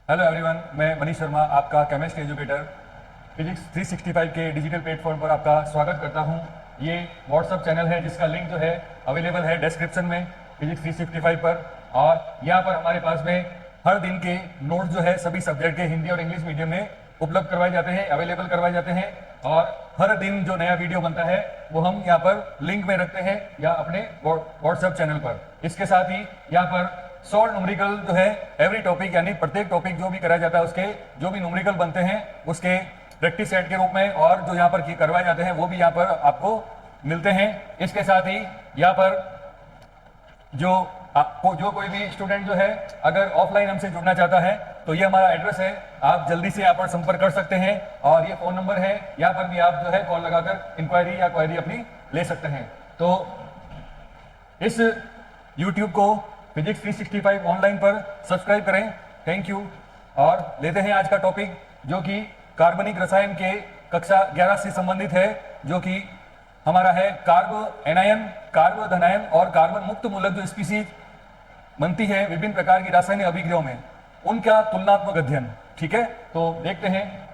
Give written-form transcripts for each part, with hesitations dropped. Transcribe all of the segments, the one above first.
Hello everyone, मैं मनीष शर्मा, आपका chemistry educator physics 365 के डिजिटल प्लेटफॉर्म पर आपका स्वागत करता हूं। ये व्हाट्सअप चैनल है जिसका लिंक जो है अवेलेबल है डिस्क्रिप्शन में फिजिक्स 365 पर। और यहाँ पर हमारे पास में हर दिन के नोट्स जो है सभी सब्जेक्ट के हिंदी और इंग्लिश मीडियम में उपलब्ध करवाए जाते हैं, अवेलेबल करवाए जाते हैं। और हर दिन जो नया वीडियो बनता है वो हम यहाँ पर लिंक में रखते हैं या अपने व्हाट्सएप चैनल पर। इसके साथ ही यहाँ पर सॉल्व न्यूमेरिकल जो है एवरी टॉपिक, यानी प्रत्येक टॉपिक जो भी कराया जाता है उसके जो भी न्यूमेरिकल बनते हैं उसके प्रैक्टिस सेट के रूप में और जो यहाँ पर करवाए जाते हैं वो भी यहाँ पर आपको मिलते हैं। इसके साथ ही यहाँ पर जो आपको जो कोई भी स्टूडेंट जो है अगर ऑफलाइन हमसे जुड़ना चाहता है तो ये हमारा एड्रेस है, आप जल्दी से यहाँ पर संपर्क कर सकते हैं। और ये फोन नंबर है, यहाँ पर भी आप जो है कॉल लगाकर इंक्वायरी या क्वायरी अपनी ले सकते हैं। तो इस यूट्यूब को फिजिक्स 365 ऑनलाइन पर सब्सक्राइब करें। Thank you. और लेते हैं आज का टॉपिक जो कि कार्बनिक रसायन के कक्षा 11 से संबंधित है, जो कि हमारा है कार्ब एनायन, कार्ब धनायन और कार्बन मुक्त मूलक जो स्पीसीज बनती है विभिन्न प्रकार की रासायनिक अभिक्रियाओं में, उनका तुलनात्मक अध्ययन। ठीक है, तो देखते हैं।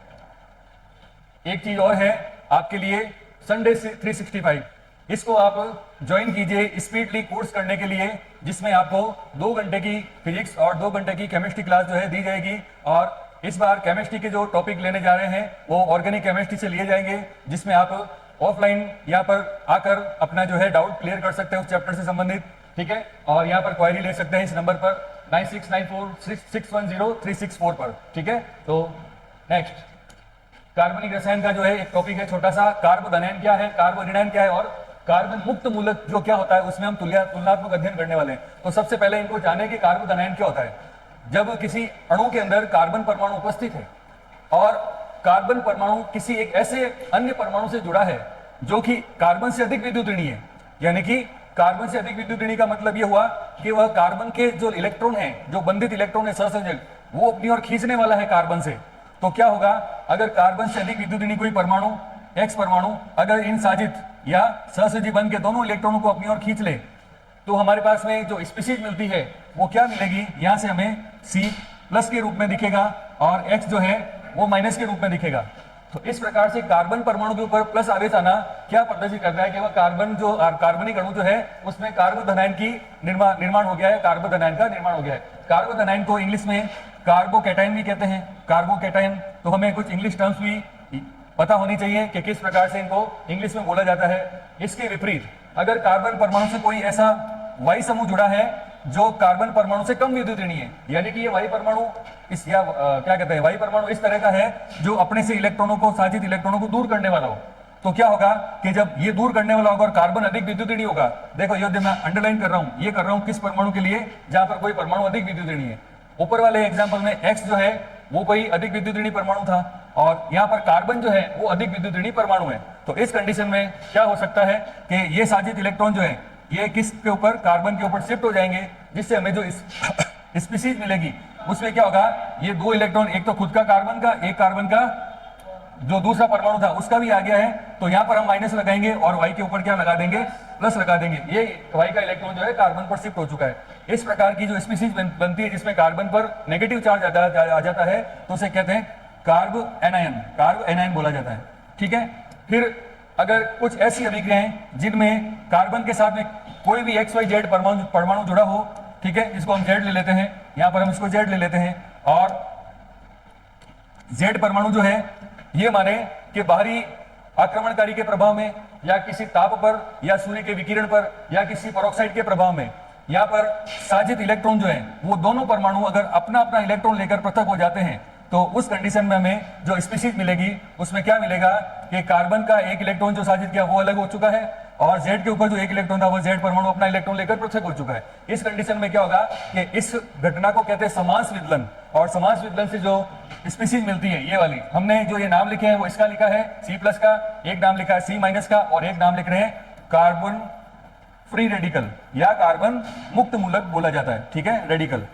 एक चीज और है आपके लिए, संडे 365 इसको आप ज्वाइन कीजिए स्पीडली कोर्स करने के लिए, जिसमें आपको 2 घंटे की फिजिक्स और 2 घंटे की केमिस्ट्री क्लास जो है दी जाएगी। और इस बार केमिस्ट्री के जो टॉपिक लेने जा रहे हैं वो ऑर्गेनिक केमिस्ट्री से लिए जाएंगे, जिसमें आप ऑफलाइन यहाँ पर आकर अपना जो है डाउट क्लियर कर सकते हैं उस चैप्टर से संबंधित। ठीक है, और यहाँ पर क्वायरी ले सकते हैं इस नंबर पर 9694610364 पर। ठीक है, तो नेक्स्ट कार्बनिक रसायन का जो है एक टॉपिक है छोटा सा, कार्बोधनायन क्या है, कार्बोनिडायन क्या है और कार्बन मुक्त मूलक जो क्या होता है, उसमें हम तुलनात्मक अध्ययन करने वाले हैं। तो सबसे पहले इनको जाने कि कार्बोधनायन क्या होता है। जब किसी अणु के अंदर कार्बन परमाणु उपस्थित है और कार्बन परमाणु किसी एक ऐसे अन्य परमाणु से जुड़ा है जो कि कार्बन से अधिक विद्युत ऋणी है, यानी कि कार्बन से अधिक विद्युत ऋणी का मतलब यह हुआ कि वह कार्बन के जो इलेक्ट्रॉन है, जो बंधित इलेक्ट्रॉन है सहसंयोजक, वो अपनी ओर खींचने वाला है कार्बन से। तो क्या होगा, अगर कार्बन से अधिक विद्युत ऋणी कोई परमाणु, एक्स परमाणु, अगर इन साजित या सहसंयोजी बन के दोनों इलेक्ट्रॉनों को अपनी ओर खींच ले तो हमारे पास में जो स्पीशीज मिलती है वो क्या मिलेगी, यहां से हमें C+ के रूप में दिखेगा और X जो है वो माइनस के रूप में दिखेगा। तो इस प्रकार से कार्बन परमाणु के ऊपर प्लस आवेश आना क्या प्रदर्शित करता है कि वह कार्बन जो कार्बनिक अणु जो है उसमें कार्बोधनायन की निर्माण हो गया है, कार्बोधनायन का निर्माण हो गया है। कार्बोधनायन को इंग्लिश में कार्बोकैटायन भी कहते हैं, कार्बोकैटायन। तो हमें कुछ इंग्लिश टर्म्स भी पता होनी चाहिए कि किस प्रकार से इनको इंग्लिश में बोला जाता है। इसके विपरीत अगर कार्बन परमाणु से कोई ऐसा वाई समूह जुड़ा है जो कार्बन परमाणु से कम विद्युत ऋणी है, यानी कि ये वाई परमाणु इस या क्या कहते हैं, वाई परमाणु इस तरह का है जो अपने से इलेक्ट्रॉनों को, साजित इलेक्ट्रॉनों को दूर करने वाला हो, तो क्या होगा कि जब ये दूर करने वाला होगा और कार्बन अधिक विद्युत ऋणी होगा, देखो ये मैं अंडरलाइन कर रहा हूं, ये कर रहा हूं किस परमाणु के लिए, जहां पर कोई परमाणु अधिक विद्युत ऋणी है। ऊपर वाले एग्जाम्पल में एक्स जो है वो कोई अधिक विद्युत ऋणी परमाणु था और यहाँ पर कार्बन जो है वो अधिक विद्युत ऋणी परमाणु है। तो इस कंडीशन में क्या हो सकता है कि ये साजित इलेक्ट्रॉन जो है ये किस के ऊपर, कार्बन के ऊपर शिफ्ट हो जाएंगे, जिससे हमें जो स्पीशीज मिलेगी उसमें क्या होगा, ये 2 इलेक्ट्रॉन, एक तो खुद का कार्बन का, एक कार्बन का जो दूसरा परमाणु था उसका भी आ गया है, तो यहाँ पर हम माइनस लगाएंगे और वाई के ऊपर क्या लगा देंगे, प्लस लगा देंगे। ये वाई का इलेक्ट्रॉन जो है कार्बन पर शिफ्ट हो चुका है। इस प्रकार की जो स्पीशीज बनती है जिसमें कार्बन पर नेगेटिव चार्ज आ जाता है तो उसे कहते हैं कार्ब एनायन बोला जाता है। ठीक है, फिर अगर कुछ ऐसी अभिक्रियाएं जिनमें कार्बन के साथ में कोई भी XYZ परमाणु जुड़ा हो, ठीक है, इसको हम Z ले लेते हैं, यहां पर हम इसको Z ले लेते हैं, और Z परमाणु जो है ये माने कि बाहरी आक्रमणकारी के प्रभाव में या किसी ताप पर या सूर्य के विकिरण पर या किसी पेरोक्साइड के प्रभाव में यहाँ पर साजित इलेक्ट्रॉन जो है वो दोनों परमाणु अगर अपना अपना इलेक्ट्रॉन लेकर पृथक हो जाते हैं तो उस कंडीशन में हमें जो स्पीशीज मिलेगी उसमें क्या मिलेगा कि कार्बन का एक इलेक्ट्रॉन जो साजित किया वो अलग हो चुका है और Z के ऊपर जो एक इलेक्ट्रॉन था वो Z परमाणु अपना इलेक्ट्रॉन लेकर पृथक हो चुका है। इस कंडीशन में क्या होगा कि इस घटना को कहते हैं समास विदलन, और समास विदलन से जो स्पीशीज मिलती है ये वाली, हमने जो ये नाम लिखे हैं वो इसका लिखा है C+ का, एक नाम लिखा है C- का और एक नाम लिख रहे हैं कार्बन फ्री रेडिकल या कार्बन मुक्त मूलक बोला जाता है। ठीक है, रेडिकल।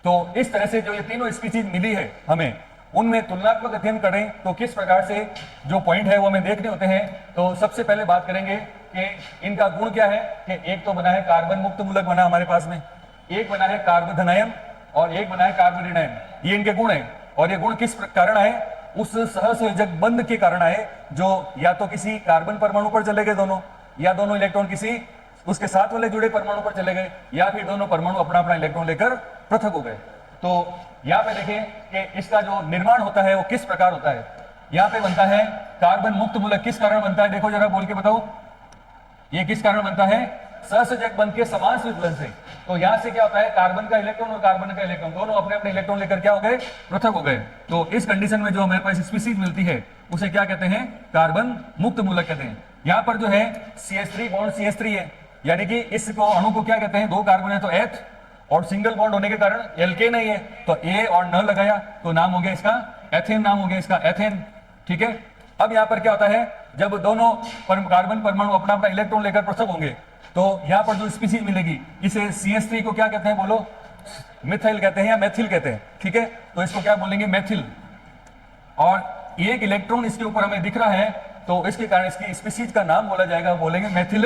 तो इस तरह से जो ये तीनों स्पीशीज मिली है हमें, उनमें तुलनात्मक अध्ययन करें तो किस प्रकार से जो पॉइंट है वो हमें देखने होते हैं। तो सबसे पहले बात करेंगे कि इनका गुण क्या है, कि एक तो बना है कार्बन मुक्त मूलक बना हमारे पास में, एक बना है कार्बोधनायन और एक बना है कार्बोनिडाइन। ये इनके गुण है, और ये गुण किस कारण आए? उस सहसंयोजक बंध के कारण आए, जो या तो किसी कार्बन परमाणु पर चले गए दोनों, या दोनों इलेक्ट्रॉन किसी उसके साथ वाले जुड़े परमाणु पर चले गए, या फिर दोनों परमाणु अपना अपना इलेक्ट्रॉन लेकर पृथक हो गए। तो यहाँ पे देखें कि इसका जो निर्माण होता है वो किस प्रकार होता है। यहाँ पे बनता है कार्बन मुक्त मूलक। किस कारण बनता है? देखो जरा बोल के बताओ, ये किस कारण बनता है? सहसंयोजक बंध के समान विचलन से। तो यहां से क्या होता है, कार्बन का इलेक्ट्रॉन और कार्बन का इलेक्ट्रॉन दोनों अपने अपने इलेक्ट्रॉन लेकर क्या हो गए? पृथक हो गए। तो इस कंडीशन में जो हमारे पास स्पीसीज मिलती है उसे क्या कहते हैं? कार्बन मुक्त मूलक कहते हैं। यहां पर जो है CH3 बॉन्ड CH3 है, यानी कि इसको अणु को क्या कहते हैं? दो कार्बन है तो एथ, और सिंगल बॉन्ड होने के कारण एल्केन नहीं है तो ए और न लगाया तो नाम हो गया इसका एथेन, नाम हो गया इसका एथेन। ठीक है, अब यहां पर क्या होता है, जब दोनों कार्बन परमाणु अपना अपना इलेक्ट्रॉन लेकर पृथक होंगे तो यहां पर जो स्पीसीज मिलेगी इसे CH3 को क्या कहते हैं? बोलो, मिथाइल कहते हैं या मैथिल कहते हैं। ठीक है, तो इसको क्या बोलेंगे? मैथिल। और एक इलेक्ट्रॉन इसके ऊपर हमें दिख रहा है तो इसके कारण इसकी स्पीसीज का नाम बोला जाएगा, बोलेंगे मैथिल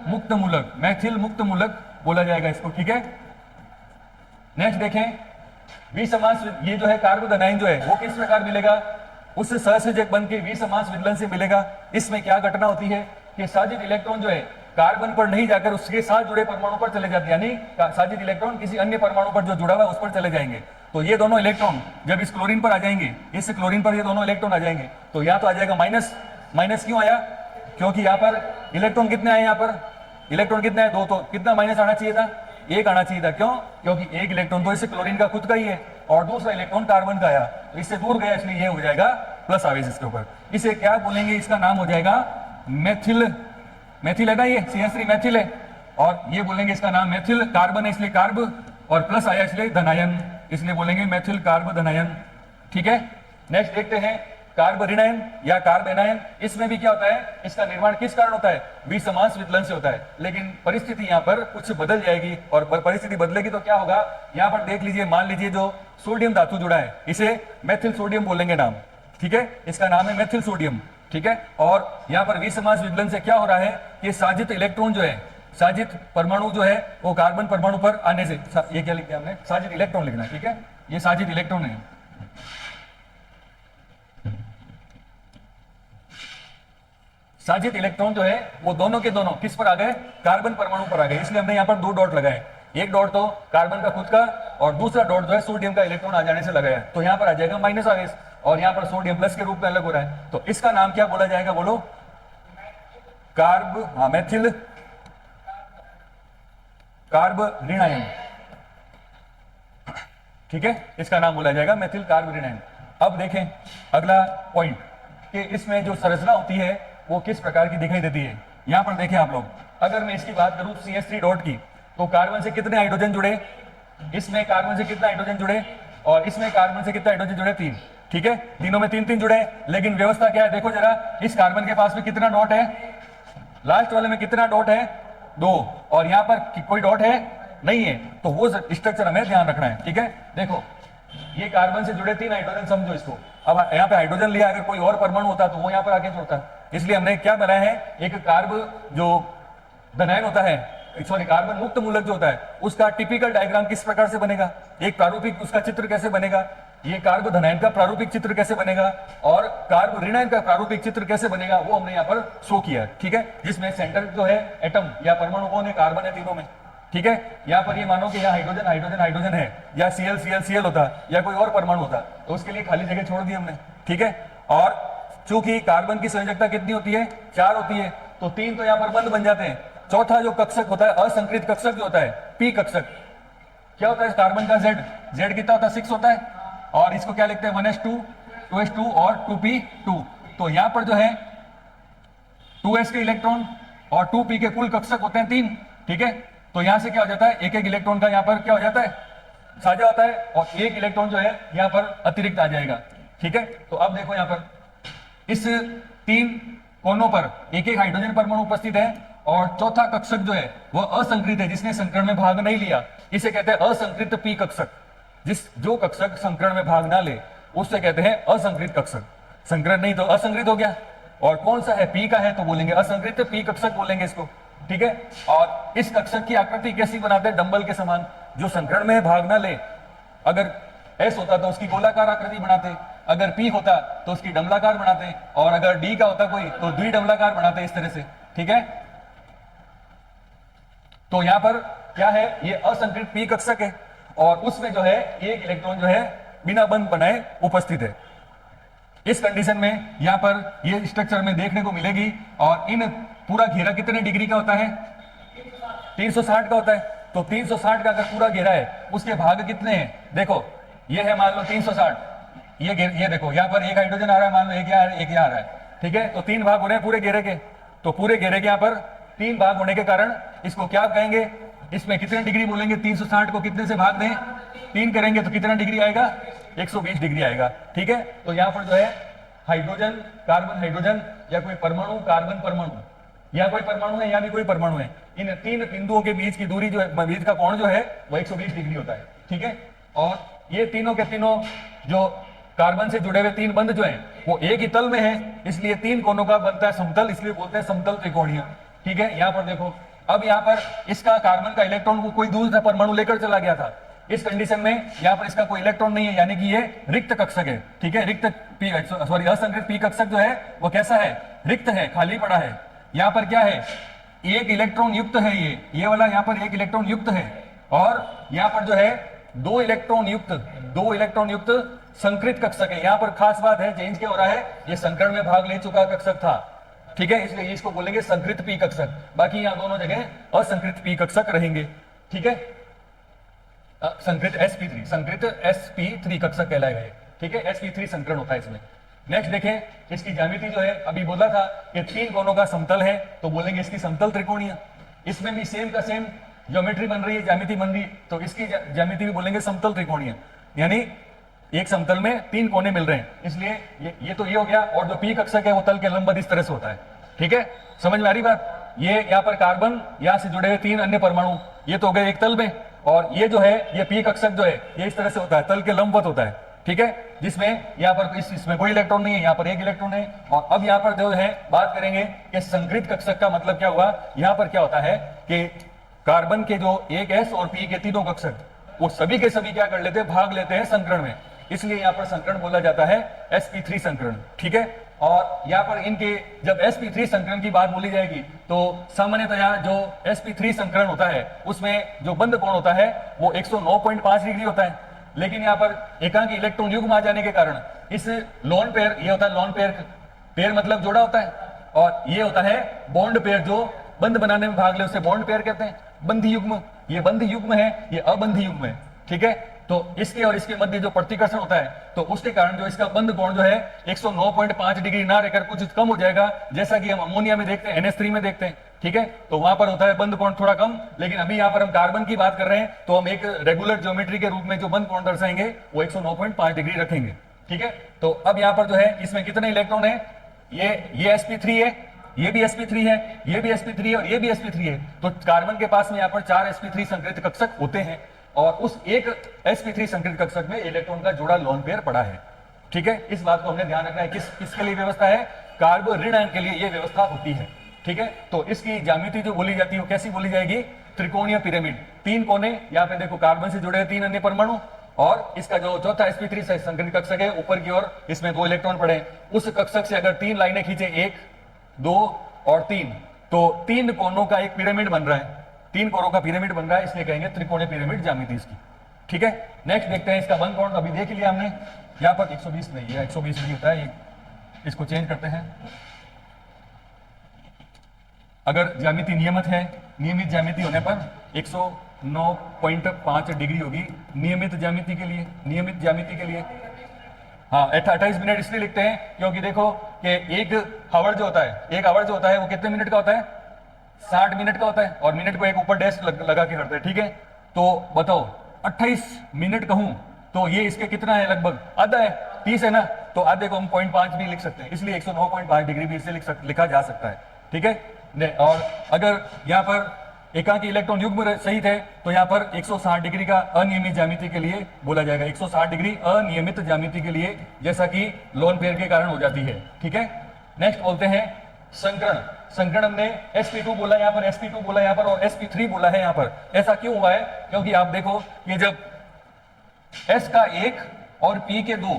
मुक्त मूलक। मैथिल मुक्त मूलक बोला जाएगा इसको। ठीक है, नेक्स्ट देखें, विसमास, ये जो है कार्बोनाइन जो है वो किस प्रकार मिलेगा? उस सहसंयोजक बंध के विसमास विचलन से मिलेगा। इसमें क्या घटना होती है कि साजिद इलेक्ट्रॉन जो है कार्बन पर नहीं जाकर उसके साथ जुड़े परमाणु पर चले जाते हैं, यानी साजिद इलेक्ट्रॉन किसी अन्य परमाणु पर जो जुड़ा हुआ है उस पर चले जाएंगे। तो ये दोनों इलेक्ट्रॉन जब इस क्लोरीन पर आ जाएंगे, इस क्लोरीन पर ये दोनों इलेक्ट्रॉन आ जाएंगे, तो यहाँ तो आ जाएगा माइनस। माइनस क्यों आया? क्योंकि यहाँ पर इलेक्ट्रॉन कितने आए? यहाँ पर इलेक्ट्रॉन कितने आए? दो। तो कितना माइनस आना चाहिए था? एक आना चाहिए था। क्यों? क्योंकि एक इलेक्ट्रॉन तो इस क्लोरीन का खुद का ही है और दूसरा इलेक्ट्रॉन कार्बन का आया, तो इससे दूर गया, इसलिए ये हो जाएगा प्लस आवेश इसके ऊपर। इसे क्या बोलेंगे? इसका नाम हो जाएगा मेथिल। मेथिल है ना, ये CH3 मेथिल है, और ये बोलेंगे इसका नाम मेथिल। कार्बन है इसलिए कार्ब, और प्लस आया इसलिए धनायन, इसलिए बोलेंगे मेथिल कार्ब धनायन। ठीक है, नेक्स्ट देखते हैं कार्बोनिडाइन या कार्बेनाइन। इसमें भी क्या होता है? इसका निर्माण किस कारण होता है? विसमास विचलन से होता है। लेकिन परिस्थिति यहाँ पर कुछ बदल जाएगी, और परिस्थिति बदलेगी तो क्या होगा? यहाँ पर देख लीजिए, मान लीजिए जो सोडियम धातु जुड़ा है इसे मेथिल सोडियम बोलेंगे नाम। ठीक है, इसका नाम है मेथिल सोडियम। ठीक है, और यहाँ पर विसमास विचलन से क्या हो रहा है कि साजित इलेक्ट्रॉन जो है, साजित परमाणु जो है वो कार्बन परमाणु पर आने से, ये क्या लिख दिया हमने? साजित इलेक्ट्रॉन लिखना है। ठीक है, ये साजित इलेक्ट्रॉन है। साजित इलेक्ट्रॉन जो है वो दोनों के दोनों किस पर आ गए? कार्बन परमाणु पर आ गए, इसलिए हमने यहाँ पर दो डॉट लगाए। एक डॉट तो कार्बन का खुद का, और दूसरा डॉट जो है सोडियम का इलेक्ट्रॉन आ जाने से लगाया, तो यहाँ पर आ जाएगा माइनस आवेश, और यहाँ पर सोडियम प्लस के रूप में अलग हो रहा है। तो इसका नाम क्या बोला जाएगा? बोलो, कार्ब, हाँ मेथिल कार्बोनिडाइन। ठीक है, इसका नाम बोला जाएगा मेथिल कार्बोनिडाइन। अब देखें अगला पॉइंट कि इसमें जो संरचना होती है वो किस प्रकार की दिखाई देती है। यहां पर देखें आप लोग, अगर मैं इसकी बात करूं CH3 डॉट की, तो कार्बन से कितने हाइड्रोजन जुड़े? इसमें कार्बन से कितना हाइड्रोजन जुड़े, और इसमें कार्बन से कितना हाइड्रोजन जुड़े? 3। ठीक है, तीनों में 3-3 जुड़े, लेकिन व्यवस्था क्या है? देखो जरा, इस कार्बन के पास में कितना डॉट है? लास्ट वाले में कितना डॉट है? 2, और यहाँ पर कोई डॉट है? नहीं है। तो वो स्ट्रक्चर हमें ध्यान रखना है। ठीक है, देखो ये कार्बन से जुड़े 3 हाइड्रोजन, समझो इसको। अब यहाँ पे हाइड्रोजन लिया, अगर कोई और परमाणु होता तो वो यहाँ पर आके जुड़ता, इसलिए हमने क्या बनाया है? एक कार्ब जो धनायन होता है, सॉरी कार्बन मुक्त मूलक जो होता है उसका टिपिकल डायग्राम किस प्रकार से बनेगा, एक प्रारूपिक उसका चित्र कैसे बनेगा, ये कार्ब धनायन का प्रारूपिक चित्र कैसे बनेगा, और कार्ब ऋणायन का प्रारूपिक चित्र कैसे बनेगा, वो हमने यहाँ पर शो किया है। ठीक है, जिसमें सेंटर जो है एटम या परमाणु कौन है? कार्बन है तीनों में। ठीक है, यहाँ पर ये मानो कि यहाँ हाइड्रोजन हाइड्रोजन हाइड्रोजन है, या Cl Cl Cl होता, या कोई और परमाणु होता, तो उसके लिए खाली जगह छोड़ दी हमने। ठीक है, और चूंकि कार्बन की संयोजकता कितनी होती है? 4 होती है, तो 3 तो यहाँ पर बंद बन जाते हैं। चौथा जो कक्षक होता है, असंकृत कक्षक जो होता है, पी कक्षक, क्या होता है कार्बन का? Z कितना होता है? 6 होता है, और इसको क्या लिखते हैं? 1s2 2s2 और 2p2। तो यहाँ पर जो है 2s के इलेक्ट्रॉन और 2p के कुल कक्षक होते हैं 3। ठीक है, तो यहां से क्या हो जाता है? एक एक इलेक्ट्रॉन का यहाँ पर क्या हो जाता है? साझा होता है, और एक इलेक्ट्रॉन जो है यहाँ पर अतिरिक्त आ जाएगा। ठीक है, तो अब देखो यहाँ पर इस 3 कोनों पर एक एक हाइड्रोजन परमाणु उपस्थित है, और चौथा कक्षक जो है वह असंकृत है, जिसने संकरण में भाग नहीं लिया, इसे कहते हैं असंकृत पी कक्षक। जो कक्षक संकरण में भाग ना ले उससे कहते हैं असंकृत कक्षक। संकरण नहीं तो असंकृत हो गया, और कौन सा है? पी का है तो बोलेंगे असंकृत पी कक्षक बोलेंगे इसको। ठीक है, और इस कक्षक की आकृति कैसी बनाते हैं? डंबल के समान, जो संकरण में भाग ना ले अगर S होता तो उसकी गोलाकार आकृति बनाते, अगर P होता तो उसकी डमलाकार बनाते, और अगर D का होता कोई तो द्विडमलाकार बनाते, इस तरह से। ठीक है, तो यहां पर क्या है, ये असंकृत P कक्षक है और उसमें जो है एक इलेक्ट्रॉन जो है बिना बंध बनाए उपस्थित है। इस कंडीशन में यहां पर ये स्ट्रक्चर में देखने को मिलेगी। और इन पूरा घेरा कितने डिग्री का होता है, 360 का होता है। तो 360 का अगर पूरा घेरा है, उसके भाग कितने हैं, देखो ये है मान लो 360, ये देखो यहाँ पर एक हाइड्रोजन आ रहा है, मान लो एक यहाँ आ रहा है। ठीक है, तो 3 भाग हो रहे हैं पूरे घेरे के। तो पूरे घेरे के यहाँ पर 3 भाग होने के कारण इसको क्या कहेंगे, इसमें कितने डिग्री बोलेंगे, 360 को कितने से भाग दें, 3 करेंगे तो कितना डिग्री आएगा, 120 डिग्री आएगा। ठीक है, तो यहाँ पर जो है हाइड्रोजन कार्बन हाइड्रोजन या कोई परमाणु कार्बन परमाणु, या कोई परमाणु है या भी कोई परमाणु है, इन 3 बिंदुओं के बीच की दूरी जो है, बीच का कोण जो है वो 120 डिग्री होता है। ठीक है, और ये तीनों के तीनों जो कार्बन से जुड़े हुए 3 बंध जो हैं वो एक ही तल में है, इसलिए 3 कोनों का बनता है समतल, इसलिए बोलते हैं समतल त्रिकोणीय। ठीक है, यहाँ पर देखो, अब यहाँ पर इसका कार्बन का इलेक्ट्रॉन को कोई दूसरा परमाणु लेकर चला गया था। इस कंडीशन में यहाँ पर इसका कोई इलेक्ट्रॉन नहीं है, यानी कि ये रिक्त कक्षक है। ठीक है, रिक्त पी सॉरी असंकृत पी कक्षक जो है वो कैसा है, रिक्त है, खाली पड़ा है। यहाँ पर क्या है, एक इलेक्ट्रॉन युक्त है, ये वाला यहाँ पर एक इलेक्ट्रॉन युक्त है, और यहाँ पर जो है 2 इलेक्ट्रॉन युक्त संकृत कक्षक है। यहाँ पर खास बात है, चेंज क्या हो रहा है, ये संकरण में भाग ले चुका कक्षक था। ठीक है, इसलिए इसको बोलेंगे संकृत पी कक्षक, बाकी यहाँ दोनों जगह असंकृत पी कक्षक रहेंगे। ठीक है, संकृत sp3 कक्षक कहलाएगा ये। ठीक है, sp3 संकरण होता है इसमें। नेक्स्ट देखें, इसकी ज्यामिति जो है, अभी बोला था कि 3 कोनों का समतल है, तो बोलेंगे इसकी समतल त्रिकोणीय। इसमें भी सेम का सेम ज्योमेट्री बन रही है, ज्यामिति बन रही है, तो इसकी ज्यामिति भी बोलेंगे समतल त्रिकोणीय, यानी एक समतल में 3 कोने मिल रहे हैं, इसलिए ये तो ये हो गया। और जो पी कक्षक है वो तल के लंबवत इस तरह से होता है। ठीक है, समझ में आ रही बात। ये यहाँ पर कार्बन, यहाँ से जुड़े हुए 3 अन्य परमाणु, ये तो हो गए एक तल में, और ये जो है ये पी कक्षक जो है ये इस तरह से होता है, तल के लंबवत होता है। ठीक है, जिसमें यहाँ पर इसमें कोई इलेक्ट्रॉन नहीं है, यहाँ पर एक इलेक्ट्रॉन है। और अब यहाँ पर जो है बात करेंगे कि संकृत कक्षक का मतलब क्या हुआ। यहाँ पर क्या होता है कि कार्बन के जो एक एस और पी के तीनों कक्षक, वो सभी के सभी क्या कर लेते हैं, भाग लेते हैं संकरण में, इसलिए यहाँ पर संकरण बोला जाता है sp3 संकरण। ठीक है, और यहाँ पर इनके जब sp3 संकरण की बात बोली जाएगी तो सामान्यतः जो sp3 संकरण होता है उसमें जो बंध कोण होता है वो 109.5 डिग्री होता है। लेकिन यहाँ पर एकांकी इलेक्ट्रॉन युग्म आ जाने के कारण इस लोन पेयर, ये होता है लोन पेयर, पेयर मतलब जोड़ा होता है, और ये होता है बॉन्ड पेयर, जो बंध बनाने में भाग ले उसे बॉन्ड पेयर कहते हैं। बंधी युग्म, ये बंधी युग्म है, ये अबंधी युग्म है। ठीक है, तो इसके और इसके मध्य जो प्रतिकर्षण होता है, तो उसके कारण जो इसका बंध कोण जो है 109.5 डिग्री ना रहकर कुछ कम हो जाएगा, जैसा कि हम अमोनिया में देखते हैं, NH3 में देखते हैं। ठीक है, तो वहां पर होता है बंध कोण थोड़ा कम, लेकिन अभी यहाँ पर हम कार्बन की बात कर रहे हैं, तो हम एक रेगुलर ज्योमेट्री के रूप में जो बंध कोण दर्शाएंगे वो 109.5 डिग्री रखेंगे। ठीक है, तो अब यहाँ पर जो है इसमें कितने इलेक्ट्रॉन है, ये sp3 है, ये भी sp3 है, ये भी sp3 है और ये भी sp3 है। तो कार्बन के पास में यहाँ पर 4 sp3 संकृत कक्षक होते हैं, और उस एक sp3 संकृत कक्षक में इलेक्ट्रॉन का जोड़ा लोन पेयर पड़ा है। ठीक है, इस बात को हमने ध्यान रखना है। किसके लिए व्यवस्था है, कार्बन ऋण आयन के लिए ये व्यवस्था होती है। ठीक है, तो इसकी ज्यामिति जो बोली जाती है वो कैसी बोली जाएगी, त्रिकोणीय पिरामिड। 3 कोने, यहाँ पे देखो कार्बन से जुड़े 3 अन्य परमाणु, और इसका जो चौथा sp3 संकृत कक्षक है ऊपर की ओर, इसमें 2 इलेक्ट्रॉन पड़े। उस कक्षक से अगर 3 लाइनें खींचे, 1, 2 और 3, तो 3 कोनों का एक पिरामिड बन रहा है, 3 कोनों का पिरामिड बन रहा है, इसलिए कहेंगे त्रिकोणीय पिरामिड ज्यामिति इसकी। ठीक है, नेक्स्ट देखते हैं इसका बंध कोण। अभी देख लिया हमने, यहाँ पर 120 नहीं है, 120 नहीं होता है, इसको चेंज करते हैं। अगर ज्यामिति नियमित है, नियमित ज्यामिति होने पर 109.5 डिग्री होगी नियमित ज्यामिति के लिए, नियमित ज्यामिति के लिए। हाँ, 28 मिनट इसलिए लिखते हैं क्योंकि देखो कि एक आवर जो होता है वो कितने मिनट का होता है, 60 मिनट का होता है, और मिनट को एक ऊपर डैश लगा के करते हैं। ठीक है, तो बताओ 28 मिनट कहूं तो ये इसके कितना है, लगभग आधा है, 30 है ना, तो आधे को हम 0.5 भी लिख सकते हैं, इसलिए 109.5 डिग्री भी इससे लिखा जा सकता है। ठीक है, और अगर यहाँ पर एकांकी इलेक्ट्रॉन युग्म सही थे तो यहाँ पर 160 डिग्री का अनियमित ज्यामिति के लिए बोला जाएगा, 160 डिग्री अनियमित ज्यामिति के लिए, जैसा कि लोन पेयर के कारण हो जाती है। ठीक है, नेक्स्ट बोलते हैं संकरण। संकरण हमने sp2 बोला यहाँ पर, sp2 बोला यहाँ पर, और sp3 बोला है यहाँ पर। ऐसा क्यों हुआ है, क्योंकि आप देखो कि जब S का 1 और P के 2,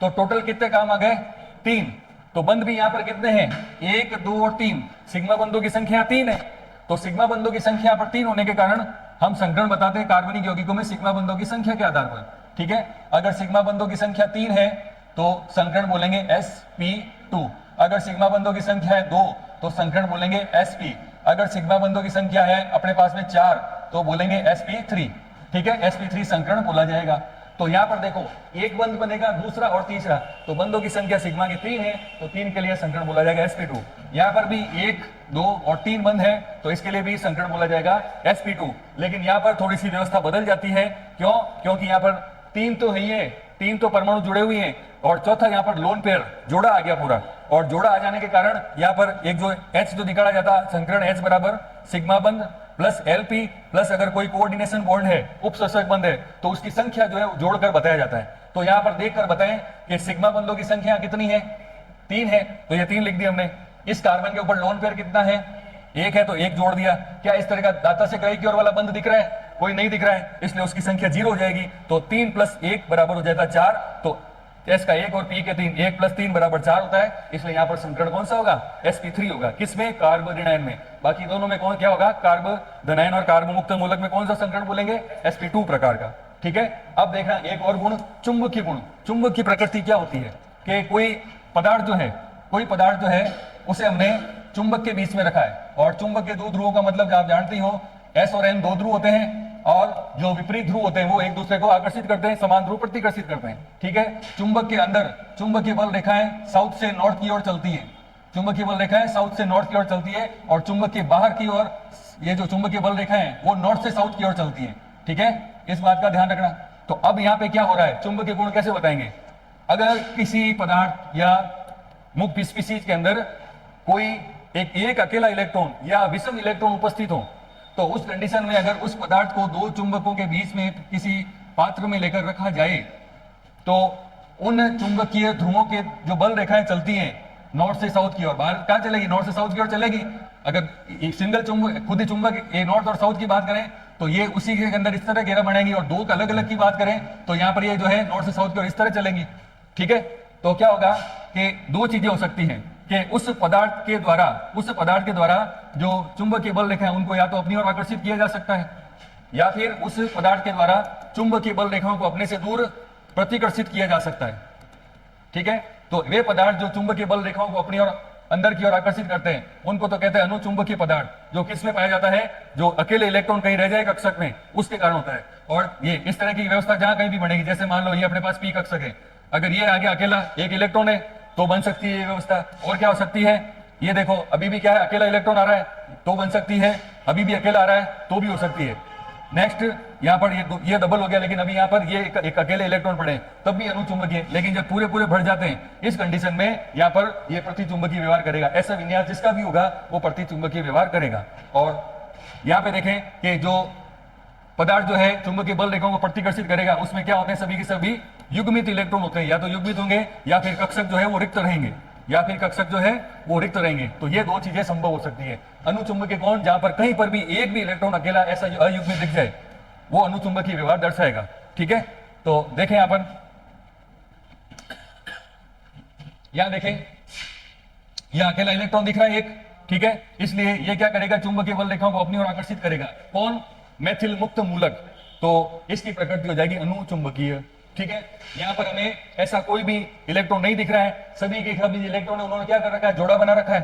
तो टोटल कितने काम आ गए? 3। तो बंध भी यहां पर कितने हैं? 1, 2 और 3। सिग्मा बंधों की संख्या 3 है, तो सिग्मा बंधों की संख्या पर 3 होने के कारण हम संकरण बताते हैं कार्बनिक यौगिकों में सिग्मा बंधों की संख्या के आधार पर। ठीक है, अगर सिग्मा बंधों की संख्या 3 है तो संकरण बोलेंगे sp2। अगर सिग्मा बंधों की संख्या है 2 तो संकरण बोलेंगे sp। अगर सिग्मा बंधों की संख्या है अपने पास में 4 तो बोलेंगे sp3। ठीक है, sp3 संकरण बोला जाएगा। तो यहां पर देखो एक बंध बनेगा, दूसरा और तीसरा, तो बंधों की संख्या सिग्मा की 3 है, तो 3 के लिए संकरण बोला जाएगा sp2। यहां पर भी 1, 2 और 3 बंध है, तो इसके लिए भी संकरण बोला जाएगा sp2। लेकिन यहां पर थोड़ी सी व्यवस्था बदल जाती है। क्यों? क्योंकि यहां पर 3 तो है ही है, 3 तो परमाणु जुड़े हुए हैं, और चौथा यहाँ पर लोन पेयर जोड़ा आ गया पूरा, और जोड़ा आ जाने के कारण यहाँ पर एक जो H जो निकाला जाता है, संकरण H बराबर सिग्मा बंध प्लस LP प्लस अगर कोई कोऑर्डिनेशन बॉन्ड है, उपसर्जक बंध है, तो उसकी संख्या जो है वो जोड़कर बताया जाता है। तो यहाँ पर देखकर बताएं कि सिग्मा बंधों की संख्या कितनी है? 3 है, तो ये 3 लिख दी हमने। इस कार्बन के ऊपर लोन पेयर कितना है? 1 है, तो 1 जोड़ दिया। क्या इस तरह का दाता से ग्रही की ओर वाला बंध दिख रहा है? कोई नहीं दिख रहा है, इसलिए उसकी संख्या 0 हो जाएगी। तो 3 + 1 बराबर हो जाता है 4। तो S का 1 और P के 3, 1 + 3 = 4 होता है, इसलिए यहाँ पर संकरण कौन सा होगा? sp3 होगा। किसमें? कार्बोनिनायन में। बाकी दोनों में कौन क्या होगा? कार्बोधनायन और कार्बोमुक्त मूलक में कौन सा संकरण बोलेंगे? sp2 प्रकार का। ठीक है, अब देखना एक और गुण, चुंबकीय गुण। चुंबक की प्रकृति क्या होती है कि कोई पदार्थ जो है उसे हमने चुंबक के बीच में रखा है, और चुंबक के 2 ध्रुवों का मतलब आप जानते हो, S और N 2 ध्रुव होते हैं, और जो विपरीत ध्रुव होते हैं वो एक दूसरे को आकर्षित करते हैं, समान ध्रुव प्रतिकर्षित करते हैं। ठीक है, चुंबक के अंदर चुंबकीय बल रेखाएं साउथ से नॉर्थ की ओर चलती है, चुंबकीय बल रेखाएं साउथ से नॉर्थ की ओर चलती है, और चुंबक के बाहर की ओर ये जो चुंबकीय बल रेखाएं वो नॉर्थ से साउथ की ओर चलती है। ठीक है, इस बात का ध्यान रखना। तो अब यहाँ पे क्या हो रहा है, चुंबकीय गुण कैसे बताएंगे? अगर किसी पदार्थ या मुक्त स्पीशीज के अंदर कोई एक अकेला इलेक्ट्रॉन या विषम इलेक्ट्रॉन उपस्थित हो, तो उस कंडीशन में अगर उस पदार्थ को 2 चुंबकों के बीच में किसी पात्र में लेकर रखा जाए, तो उन चुंबकीय ध्रुवों के जो बल रेखाएं चलती हैं नॉर्थ से साउथ की ओर, बाहर कहां चलेगी? नॉर्थ से साउथ की ओर चलेगी। अगर एक सिंगल चुंबक, खुद ही चुंबक ये नॉर्थ और साउथ की बात करें तो ये उसी के अंदर इस तरह घेरा बनाएंगी, और 2 अलग अलग की बात करें तो यहाँ पर ये जो है नॉर्थ से साउथ की ओर इस तरह चलेंगी। ठीक है, तो क्या होगा कि 2 चीजें हो सकती हैं कि उस पदार्थ के द्वारा जो चुंबकीय बल रेखाएं उनको या तो अपनी ओर आकर्षित किया जा सकता है, या फिर उस पदार्थ के द्वारा चुंबकीय बल रेखाओं को अपने से दूर प्रतिकर्षित किया जा सकता है। ठीक है, तो वे पदार्थ जो चुंबकीय बल रेखाओं को अपनी ओर अंदर की ओर आकर्षित करते हैं उनको तो कहते हैं अनुचुंबकीय पदार्थ, जो किसमें पाया जाता है? जो अकेले इलेक्ट्रॉन कहीं रह जाए कक्षक में, उसके कारण होता है। और ये इस तरह की व्यवस्था जहां कहीं भी बनेगी, जैसे मान लो ये अपने पास p कक्षक है, अगर ये आगे अकेला एक इलेक्ट्रॉन है तो बन सकती है ये व्यवस्था। और क्या हो सकती है? ये देखो अभी भी क्या है, अकेला इलेक्ट्रॉन आ रहा है तो बन सकती है, अभी भी अकेला आ रहा है तो भी हो सकती है। नेक्स्ट यहाँ पर ये डबल हो गया, लेकिन अभी यहाँ पर ये एक अकेले इलेक्ट्रॉन पड़े तब भी अनुचुंबकीय, लेकिन जब पूरे भर जाते हैं इस कंडीशन में यहाँ पर ये प्रतिचुंबकीय व्यवहार करेगा। ऐसा विन्यास जिसका भी होगा वो प्रतिचुंबकीय व्यवहार करेगा। और यहाँ पे देखें कि जो पदार्थ जो है चुंबकीय बल रेखाओं को प्रतिकर्षित करेगा, उसमें क्या होते हैं? सभी के सभी युग्मित इलेक्ट्रॉन होते हैं, या तो युग्मित होंगे या फिर कक्षक जो है वो रिक्त रहेंगे, तो ये 2 चीजें संभव हो सकती है। अनुचुंबकीय कोण, जहां पर कहीं पर भी एक भी इलेक्ट्रॉन अकेला ऐसा अयुग्मित दिख जाए, वो अनुचुंबकीय व्यवहार दर्शाएगा। ठीक है, तो देखें यहां पर, यहां देखें यहां अकेला इलेक्ट्रॉन दिख रहा है एक। ठीक है, इसलिए ये क्या करेगा? चुंबकीय बल रेखाओं को अपनी ओर आकर्षित करेगा। कौन? मेथिल मुक्त मूलक, तो इसकी प्रकृति हो जाएगी अनुचुंबकीय। ठीक है, यहां पर हमें ऐसा कोई भी इलेक्ट्रॉन नहीं दिख रहा है, सभी के सभी इलेक्ट्रॉन है उन्होंने क्या कर रखा है? जोड़ा बना रखा है,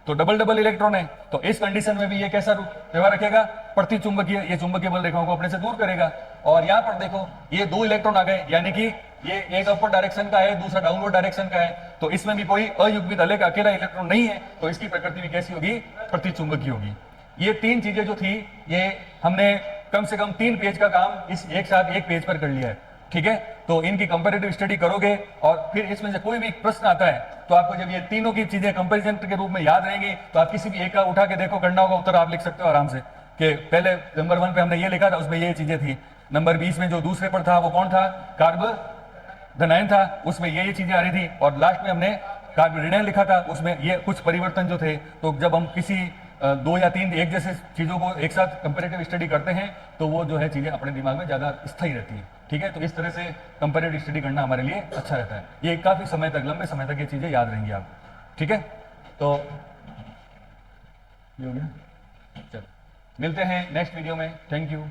तो डबल इलेक्ट्रॉन है। तो इस कंडीशन में भी ये कैसा व्यवहार रखेगा? प्रतिचुंबकीय, ये चुंबकीय बल रेखाओं को अपने से दूर करेगा। और यहाँ पर देखो ये 2 इलेक्ट्रॉन आ गए, यानी कि ये एक अपर डायरेक्शन का है, दूसरा डाउनवर्ड डायरेक्शन का है, तो इसमें भी कोई अयुग्मित अकेला इलेक्ट्रॉन नहीं है, तो इसकी प्रकृति भी कैसी होगी? प्रतिचुंबकीय होगी। ये 3 चीजें जो थी ये हमने कम से कम 3 पेज का काम इस एक साथ एक पेज पर कर लिया है। ठीक है, तो इनकी कंपैरेटिव स्टडी करोगे और फिर इसमें से कोई भी प्रश्न आता है तो आपको जब ये तीनों की चीजें कंपैरिजन के रूप में याद रहेंगी तो आप किसी भी एक का उठा के देखो, करना होगा उत्तर आप लिख सकते हो आराम से कि पहले नंबर 1 पे हमने ये लिखा था, उसमें ये चीजें थी। नंबर 20 में जो दूसरे पर था वो कौन था? कार्बोधनायन था, उसमें ये चीजें आ रही थी। और लास्ट में हमने कार्बोनिनायन लिखा था, उसमें ये कुछ परिवर्तन जो थे। तो जब हम किसी 2 या 3 एक जैसे चीजों को एक साथ कंपैरेटिव स्टडी करते हैं तो वो जो है चीजें अपने दिमाग में ज्यादा स्थायी रहती है। ठीक है, तो इस तरह से कंपैरेटिव स्टडी करना हमारे लिए अच्छा रहता है। ये काफ़ी समय तक, लंबे समय तक ये चीज़ें याद रहेंगी आपको। ठीक है, तो ये हो गया। चलो मिलते हैं नेक्स्ट वीडियो में। Thank you.